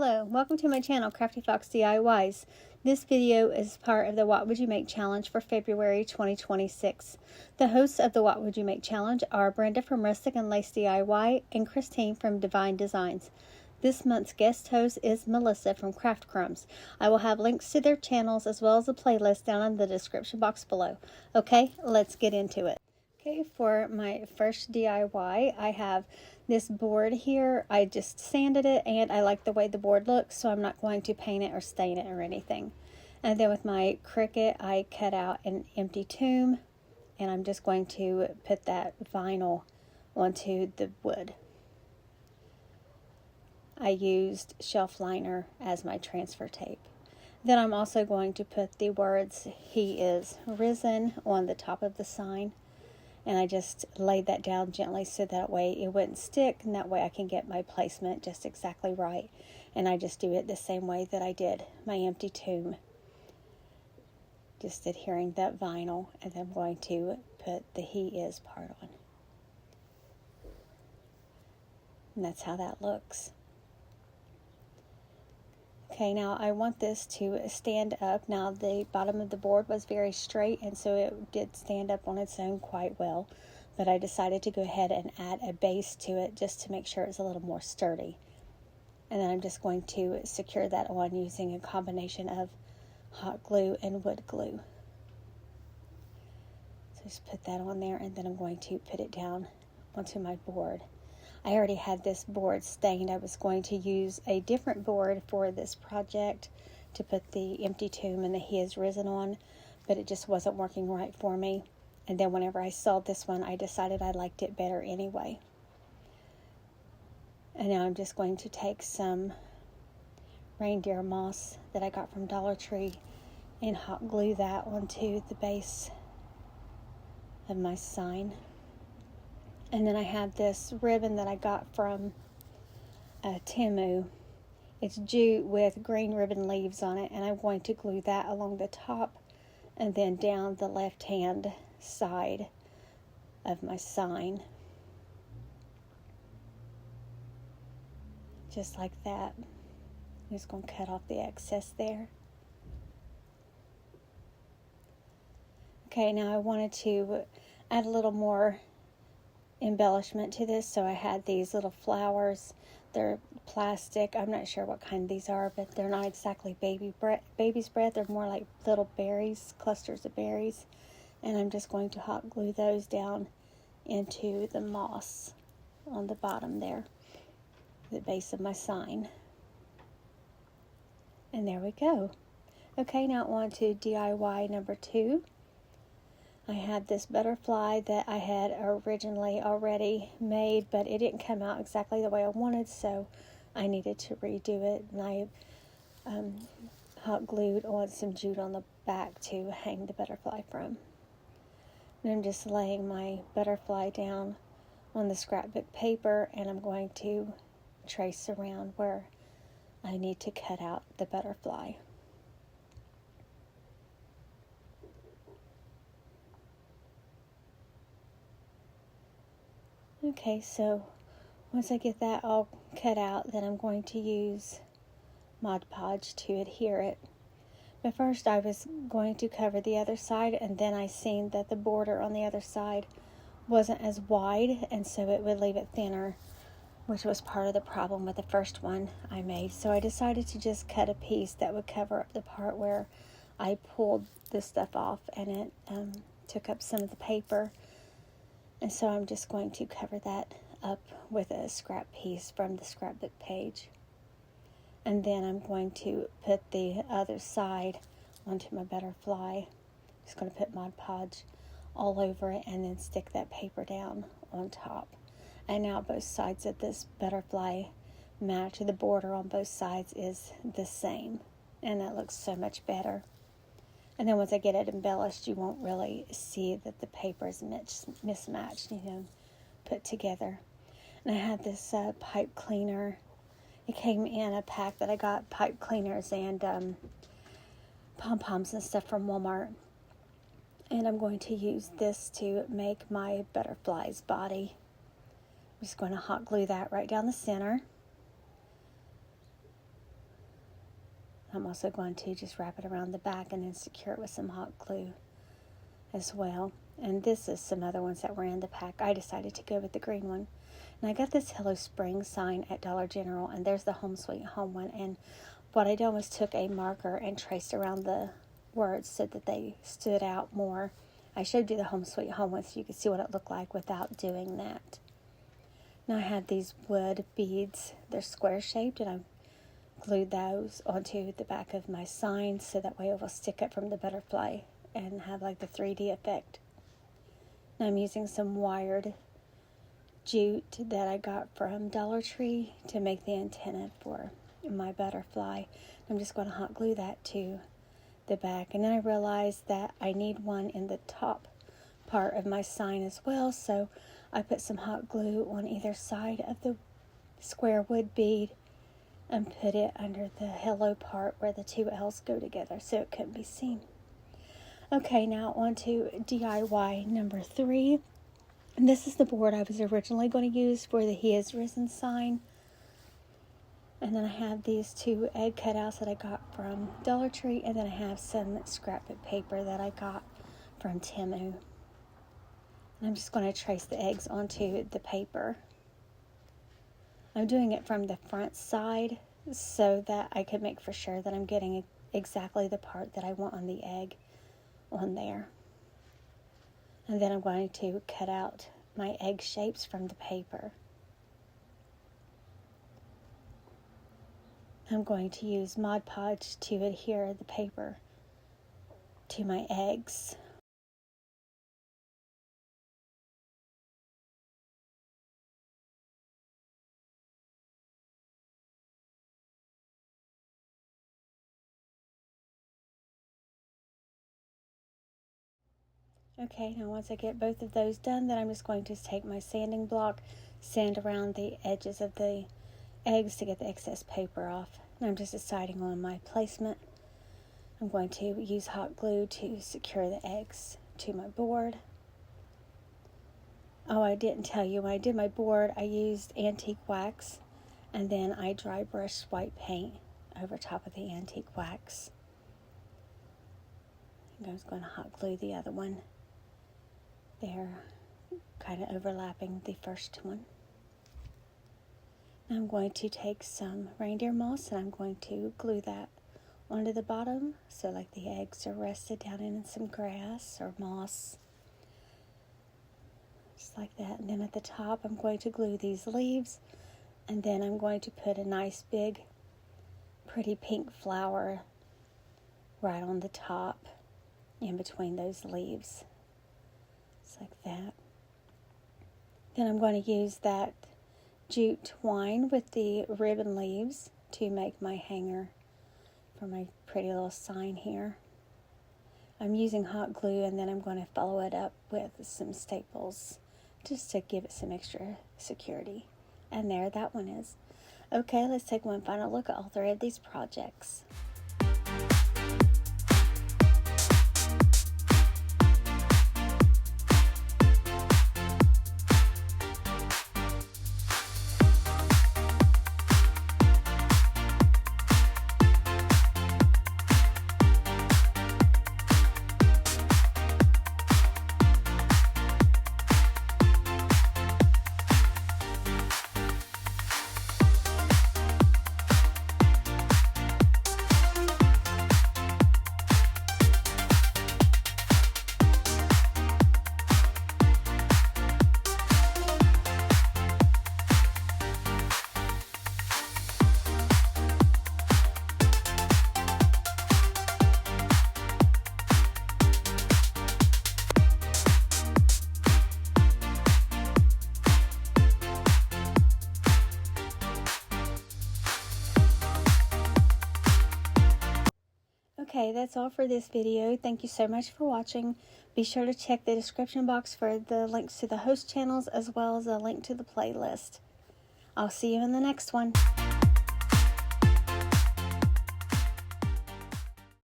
Hello, welcome to my channel, Crafty Fox DIYs. This video is part of the What Would You Make Challenge for February 2026. The hosts of the What Would You Make Challenge are Brenda from Rustic and Lace DIY and Christine from Divine Designs. This month's guest host is Melissa from Crumbs. I will have links to their channels as well as a playlist down in the description box below. Okay, let's get into it. Okay, for my first DIY, I have this board here. I just sanded it and I like the way the board looks, so I'm not going to paint it or stain it or anything. And then with my Cricut, I cut out an empty tomb and I'm just going to put that vinyl onto the wood. I used shelf liner as my transfer tape. Then I'm also going to put the words "He is risen" on the top of the sign. And I just laid that down gently so that way it wouldn't stick, and that way I can get my placement just exactly right. And I just do it the same way that I did my empty tomb. Just adhering that vinyl, and then I'm going to put the "He is" part on. And that's how that looks. Okay, now I want this to stand up. Now the bottom of the board was very straight, and so it did stand up on its own quite well. But I decided to go ahead and add a base to it just to make sure it's a little more sturdy. And then I'm just going to secure that on using a combination of hot glue and wood glue. So just put that on there, and then I'm going to put it down onto my board. I already had this board stained. I was going to use a different board for this project to put the empty tomb and the "He is risen" on, but it just wasn't working right for me. And then whenever I saw this one, I decided I liked it better anyway. And now I'm just going to take some reindeer moss that I got from Dollar Tree and hot glue that onto the base of my sign. And then I have this ribbon that I got from Temu. It's jute with green ribbon leaves on it, and I'm going to glue that along the top and then down the left-hand side of my sign. Just like that. I'm just going to cut off the excess there. Okay, now I wanted to add a little more embellishment to this, so I had these little flowers. They're plastic. I'm not sure what kind these are, but they're not exactly baby's breath. They're more like little berries, clusters of berries. And I'm just going to hot glue those down into the moss on the bottom there, the base of my sign. And there we go. Okay, now on to DIY number 2. I had this butterfly that I had originally already made, but it didn't come out exactly the way I wanted, so I needed to redo it. And I hot glued on some jute on the back to hang the butterfly from. And I'm just laying my butterfly down on the scrapbook paper, and I'm going to trace around where I need to cut out the butterfly. Okay, so once I get that all cut out, then I'm going to use Mod Podge to adhere it. But first I was going to cover the other side, and then I seen that the border on the other side wasn't as wide, and so it would leave it thinner, which was part of the problem with the first one I made. So I decided to just cut a piece that would cover up the part where I pulled this stuff off, and it took up some of the paper. And so I'm just going to cover that up with a scrap piece from the scrapbook page. And then I'm going to put the other side onto my butterfly. Just going to put Mod Podge all over it and then stick that paper down on top. And now both sides of this butterfly match. The border on both sides is the same. And that looks so much better. And then once I get it embellished, you won't really see that the paper is mismatched, put together. And I had this pipe cleaner. It came in a pack that I got, pipe cleaners and pom-poms and stuff from Walmart. And I'm going to use this to make my butterfly's body. I'm just going to hot glue that right down the center. I'm also going to just wrap it around the back and then secure it with some hot glue as well. And this is some other ones that were in the pack. I decided to go with the green one. And I got this Hello Spring sign at Dollar General, and there's the Home Sweet Home one. And what I done was took a marker and traced around the words so that they stood out more. I showed you the Home Sweet Home one so you could see what it looked like without doing that. Now I have these wood beads. They're square shaped, and I glued those onto the back of my sign so that way it will stick up from the butterfly and have like the 3D effect. Now I'm using some wired jute that I got from Dollar Tree to make the antenna for my butterfly. I'm just going to hot glue that to the back, and then I realized that I need one in the top part of my sign as well, so I put some hot glue on either side of the square wood bead and put it under the hello part where the two L's go together so it couldn't be seen. Okay, now on to DIY number 3. And this is the board I was originally going to use for the He Is Risen sign. And then I have these 2 egg cutouts that I got from Dollar Tree. And then I have some scrapbook paper that I got from Temu. And I'm just going to trace the eggs onto the paper. I'm doing it from the front side so that I can make for sure that I'm getting exactly the part that I want on the egg on there. And then I'm going to cut out my egg shapes from the paper. I'm going to use Mod Podge to adhere the paper to my eggs. Okay, now once I get both of those done, then I'm just going to take my sanding block, sand around the edges of the eggs to get the excess paper off. And I'm just deciding on my placement. I'm going to use hot glue to secure the eggs to my board. Oh, I didn't tell you, when I did my board, I used antique wax, and then I dry brushed white paint over top of the antique wax. And I was going to hot glue the other one. They're kind of overlapping the first one. I'm going to take some reindeer moss and I'm going to glue that onto the bottom so like the eggs are rested down in some grass or moss. Just like that. And then at the top I'm going to glue these leaves, and then I'm going to put a nice big pretty pink flower right on the top in between those leaves. Just like that. Then I'm going to use that jute twine with the ribbon leaves to make my hanger for my pretty little sign here. I'm using hot glue, and then I'm going to follow it up with some staples just to give it some extra security. And there that one is. Okay, let's take one final look at all 3 of these projects. Okay, that's all for this video. Thank you so much for watching. Be sure to check the description box for the links to the host channels as well as a link to the playlist. I'll see you in the next one.